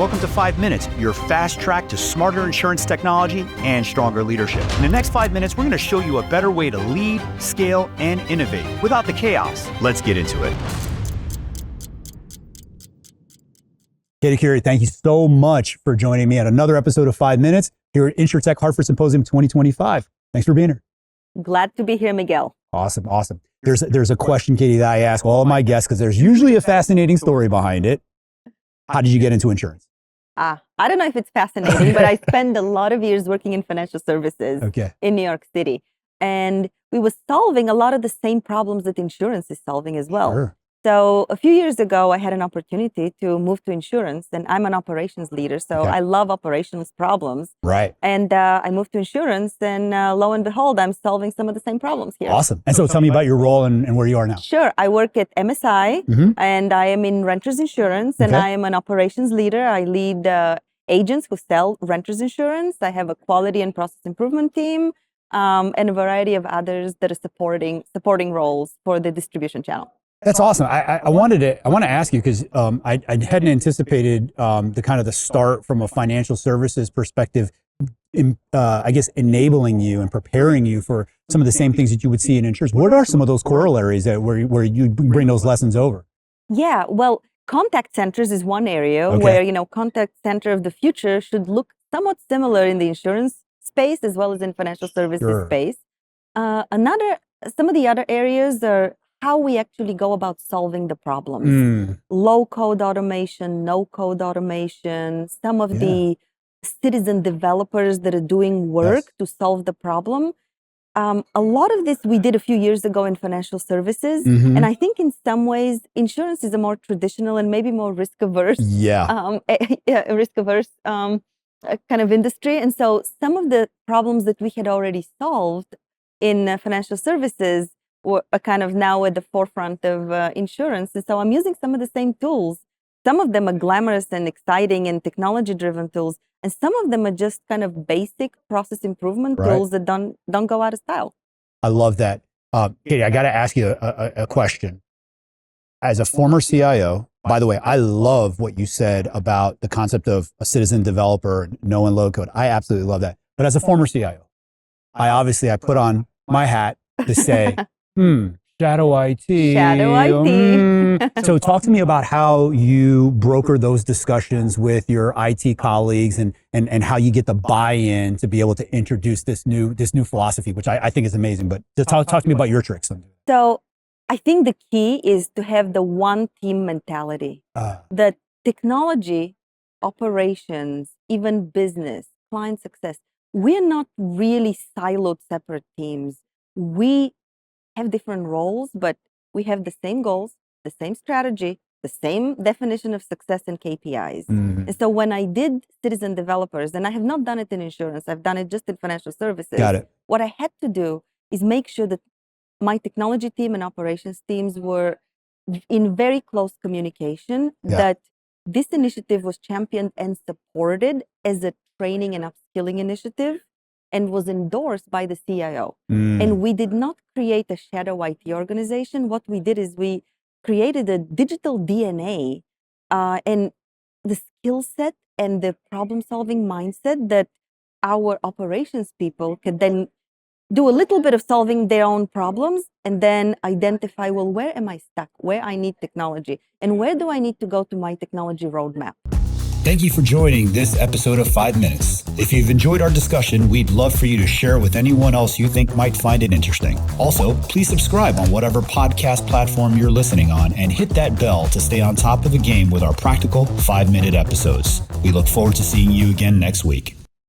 Welcome to 5 Minutes, your fast track to smarter insurance technology and stronger leadership. In the next 5 minutes, we're going to show you a better way to lead, scale, and innovate without the chaos. Let's get into it. Katie Curie, thank you so much for joining me at another episode of 5 Minutes here at Insurtech Hartfors Symposium 2025. Thanks for being here. Glad to be here, Miguel. Awesome. There's a question, Katie, that I ask all of my guests because there's usually a fascinating story behind it. How did you get into insurance? I don't know if it's fascinating, but I spent a lot of years working in financial services in New York City. And we were solving a lot of the same problems that insurance is solving as well. Sure. So a few years ago, I had an opportunity to move to insurance, and I'm an operations leader. So I love operations problems. Right. And I moved to insurance, and lo and behold, I'm solving some of the same problems here. Awesome. And so tell me about your role and where you are now. Sure. I work at MSI, and I am in renters insurance, and I am an operations leader. I lead agents who sell renters insurance. I have a quality and process improvement team, and a variety of others that are supporting roles for the distribution channel. That's awesome. I want to ask you because I hadn't anticipated the start from a financial services perspective. I guess enabling you and preparing you for some of the same things that you would see in insurance. What are some of those corollaries where you bring those lessons over? Yeah, well, contact centers is one area where contact center of the future should look somewhat similar in the insurance space as well as in financial services space. Some of the other areas are how we actually go about solving the problems. Low code automation, no code automation, some of the citizen developers that are doing work to solve the problem. A lot of this we did a few years ago in financial services. And I think in some ways, insurance is a more traditional and maybe more risk-averse kind of industry. And so some of the problems that we had already solved in financial services were kind of now at the forefront of insurance. And so I'm using some of the same tools. Some of them are glamorous and exciting and technology-driven tools, and some of them are just kind of basic process improvement tools that don't go out of style. I love that. Katie, I got to ask you a question. As a former CIO, by the way, I love what you said about the concept of a citizen developer, no and low code. I absolutely love that. But as a former CIO, I put on my hat to say, shadow IT. Shadow IT. So talk to me about how you broker those discussions with your IT colleagues and how you get the buy-in to be able to introduce this new philosophy, which I think is amazing. But just talk to me about your tricks. So I think the key is to have the one team mentality. The technology, operations, even business, client success, we're not really siloed separate teams. We have different roles, but we have the same goals, the same strategy, the same definition of success and KPIs. And so when I did citizen developers, and I have not done it in insurance, I've done it just in financial services. Got it. What I had to do is make sure that my technology team and operations teams were in very close communication, that this initiative was championed and supported as a training and upskilling initiative, and was endorsed by the CIO. And we did not create a shadow IT organization. What we did is we created a digital DNA and the skill set and the problem-solving mindset that our operations people could then do a little bit of solving their own problems and then identify, well, where am I stuck? Where I need technology? And where do I need to go to my technology roadmap? Thank you for joining this episode of 5 Minutes. If you've enjoyed our discussion, we'd love for you to share with anyone else you think might find it interesting. Also, please subscribe on whatever podcast platform you're listening on and hit that bell to stay on top of the game with our practical 5-minute episodes. We look forward to seeing you again next week.